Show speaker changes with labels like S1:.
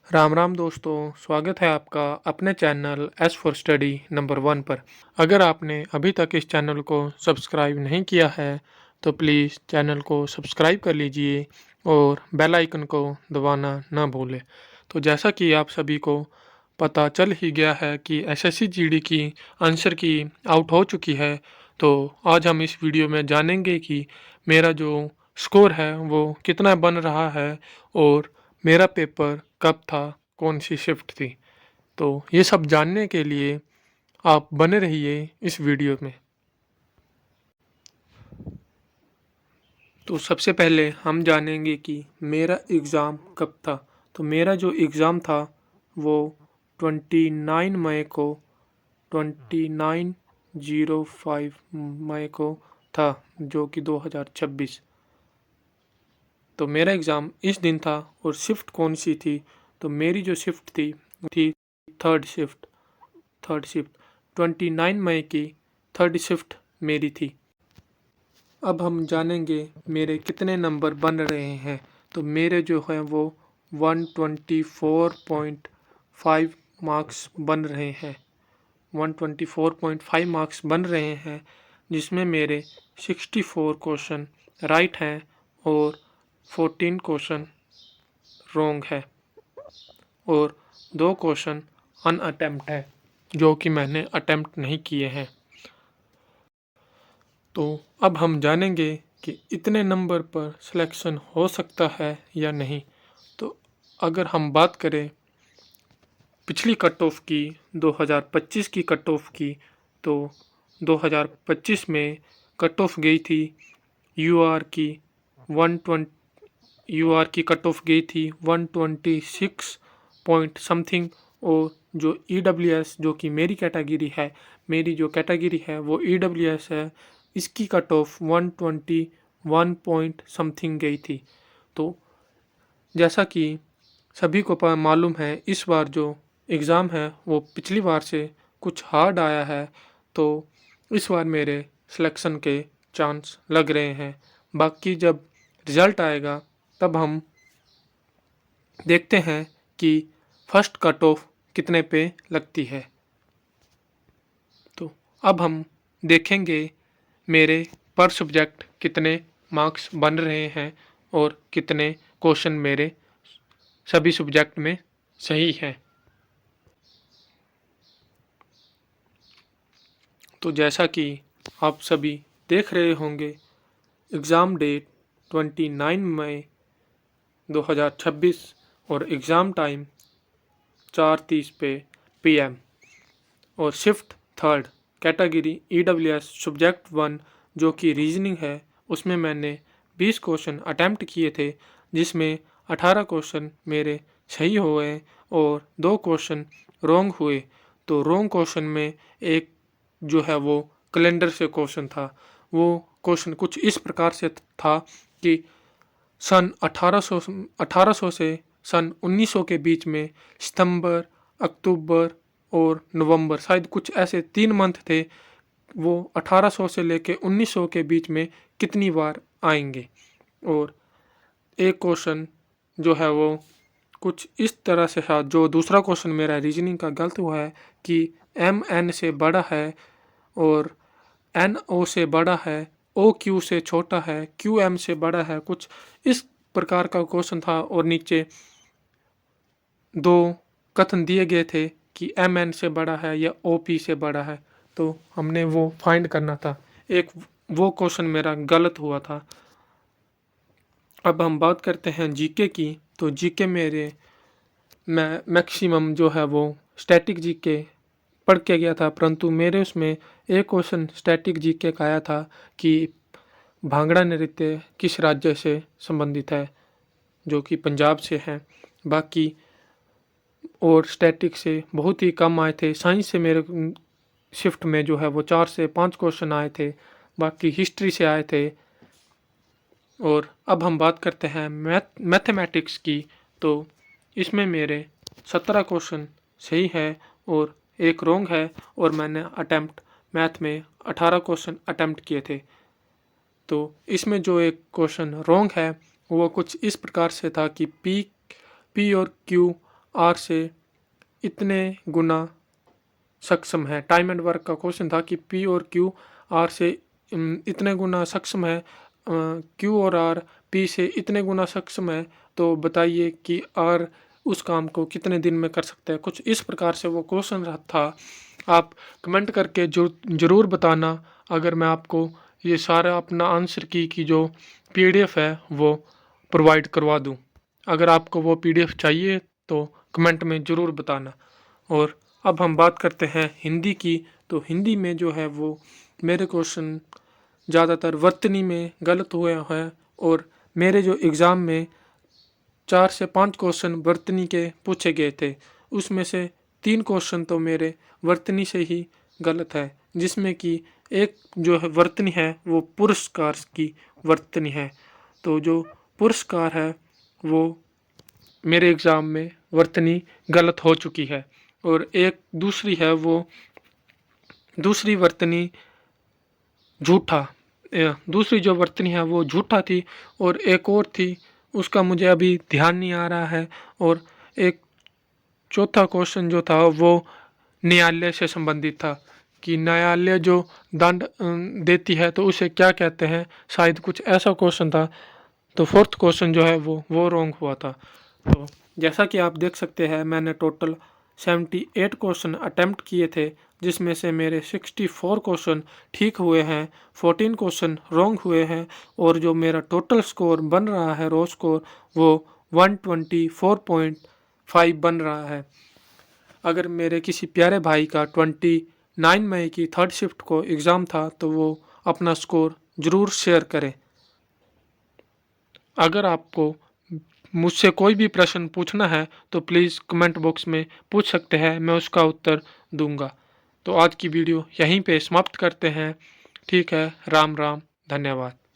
S1: राम राम दोस्तों, स्वागत है आपका अपने channel S for study number 1 पर। अगर आपने अभी तक इस चैनल को सब्सक्राइब नहीं किया है तो प्लीज़ चैनल को सब्सक्राइब कर लीजिए और बेल आइकन को दबाना ना भूलें। तो जैसा कि आप सभी को पता चल ही गया है कि एसएससी जीडी की आंसर की आउट हो चुकी है। तो आज हम इस वीडियो में जानेंगे कि मेरा जो स्कोर है वो कितना बन रहा है और मेरा पेपर कब था, कौन सी शिफ्ट थी। तो ये सब जानने के लिए आप बने रहिए इस वीडियो में। तो सबसे पहले हम जानेंगे कि मेरा एग्ज़ाम कब था। तो मेरा जो एग्ज़ाम था वो 29 मई को 29/05 मई को था, जो कि 2026। तो मेरा एग्ज़ाम इस दिन था और शिफ्ट कौन सी थी। तो मेरी जो शिफ्ट थी थर्ड शिफ्ट 29 मई की थर्ड शिफ्ट मेरी थी। अब हम जानेंगे मेरे कितने नंबर बन रहे हैं। तो मेरे जो हैं वो 124.5 मार्क्स बन रहे हैं। 124.5 मार्क्स बन रहे हैं, जिसमें मेरे 64 क्वेश्चन राइट हैं और 14 क्वेश्चन रॉन्ग है और 2 क्वेश्चन अनअटेम्प्ट है, जो कि मैंने अटेम्प्ट नहीं किए हैं। तो अब हम जानेंगे कि इतने नंबर पर सिलेक्शन हो सकता है या नहीं। तो अगर हम बात करें पिछली कट ऑफ की, 2025 की कट ऑफ की, तो 2025 में कट ऑफ गई थी यूआर की 120 यूआर की कट ऑफ गई थी 126 पॉइंट समथिंग। और जो ईडब्ल्यूएस जो कि मेरी कैटेगरी है, मेरी जो कैटेगरी है वो ईडब्ल्यूएस है, इसकी कट ऑफ 121 पॉइंट समथिंग गई थी। तो जैसा कि सभी को मालूम है, इस बार जो एग्ज़ाम है वो पिछली बार से कुछ हार्ड आया है। तो इस बार मेरे सिलेक्शन के चांस लग रहे हैं। बाकी जब रिज़ल्ट आएगा तब हम देखते हैं कि फर्स्ट कट ऑफ कितने पे लगती है। तो अब हम देखेंगे मेरे पर सब्जेक्ट कितने मार्क्स बन रहे हैं और कितने क्वेश्चन मेरे सभी सब्जेक्ट में सही हैं। तो जैसा कि आप सभी देख रहे होंगे, एग्ज़ाम डेट 29 मई 2026 और एग्ज़ाम टाइम 4:30 पे PM और shift third category EWS subject 1 जो कि रीजनिंग है, उसमें मैंने 20 क्वेश्चन अटैम्प्ट किए थे, जिसमें 18 क्वेश्चन मेरे सही हुए और 2 क्वेश्चन रॉन्ग हुए। तो रॉन्ग क्वेश्चन में एक जो है वो कैलेंडर से क्वेश्चन था। वो क्वेश्चन कुछ इस प्रकार से था कि सन 1800 से सन 1900 के बीच में सितंबर, अक्टूबर और नवंबर, शायद कुछ ऐसे 3 मंथ थे, वो 1800 से लेके 1900 के बीच में कितनी बार आएंगे। और एक क्वेश्चन जो है वो कुछ इस तरह से था, जो दूसरा क्वेश्चन मेरा रीजनिंग का गलत हुआ है कि MN से बड़ा है और NO से बड़ा है, OQ से छोटा है, QM से बड़ा है, कुछ इस प्रकार का क्वेश्चन था। और नीचे 2 कथन दिए गए थे कि MN से बड़ा है या OP से बड़ा है। तो हमने वो फाइंड करना था। एक वो क्वेश्चन मेरा गलत हुआ था। अब हम बात करते हैं जीके की। तो जीके मेरे मैक्सिमम जो है वो स्टैटिक जीके पढ़ के गया था, परंतु मेरे उसमें एक क्वेश्चन स्टैटिक जीके का आया था कि भांगड़ा नृत्य किस राज्य से संबंधित है, जो कि पंजाब से है। बाकी और स्टैटिक से बहुत ही कम आए थे। साइंस से मेरे शिफ्ट में जो है वो 4 से 5 क्वेश्चन आए थे, बाकी हिस्ट्री से आए थे। और अब हम बात करते हैं मैथमेटिक्स की। तो इसमें मेरे 17 क्वेश्चन सही है और एक रॉन्ग है, और मैंने अटैम्प्ट मैथ में 18 क्वेश्चन अटैम्प्ट किए थे। तो इसमें जो एक क्वेश्चन रॉन्ग है वो कुछ इस प्रकार से था कि पी और क्यू आर से इतने गुना सक्षम है। टाइम एंड वर्क का क्वेश्चन था कि पी और क्यू आर से इतने गुना सक्षम है, क्यू और आर पी से इतने गुना सक्षम है, तो बताइए कि आर उस काम को कितने दिन में कर सकते हैं। कुछ इस प्रकार से वो क्वेश्चन था। आप कमेंट करके ज़रूर बताना अगर मैं आपको ये सारा अपना आंसर की जो पीडीएफ है वो प्रोवाइड करवा दूं। अगर आपको वो पीडीएफ चाहिए तो कमेंट में ज़रूर बताना। और अब हम बात करते हैं हिंदी की। तो हिंदी में जो है वो मेरे क्वेश्चन ज़्यादातर वर्तनी में गलत हुए हैं और मेरे जो एग्ज़ाम में 4 से 5 क्वेश्चन वर्तनी के पूछे गए थे, उसमें से 3 क्वेश्चन तो मेरे वर्तनी से ही गलत है, जिसमें कि एक जो है वर्तनी है वो पुरस्कार की वर्तनी है। तो जो पुरस्कार है वो मेरे एग्ज़ाम में वर्तनी गलत हो चुकी है। और एक दूसरी है वो दूसरी वर्तनी झूठा, दूसरी जो वर्तनी है वो झूठा थी और एक और थी उसका मुझे अभी ध्यान नहीं आ रहा है। और एक चौथा क्वेश्चन जो था वो न्यायालय से संबंधित था कि न्यायालय जो दंड देती है तो उसे क्या कहते हैं, शायद कुछ ऐसा क्वेश्चन था। तो फोर्थ क्वेश्चन जो है वो रॉन्ग हुआ था। तो जैसा कि आप देख सकते हैं मैंने टोटल 78 क्वेश्चन अटेम्प्ट किए थे, जिसमें से मेरे 64 क्वेश्चन ठीक हुए हैं, 14 क्वेश्चन रॉन्ग हुए हैं और जो मेरा टोटल स्कोर बन रहा है रो स्कोर वो 124.5 बन रहा है। अगर मेरे किसी प्यारे भाई का 29 मई की 3rd शिफ्ट को एग्ज़ाम था तो वो अपना स्कोर ज़रूर शेयर करें। अगर आपको मुझसे कोई भी प्रश्न पूछना है तो प्लीज़ कमेंट बॉक्स में पूछ सकते हैं, मैं उसका उत्तर दूंगा। तो आज की वीडियो यहीं पे समाप्त करते हैं। ठीक है, राम राम, धन्यवाद।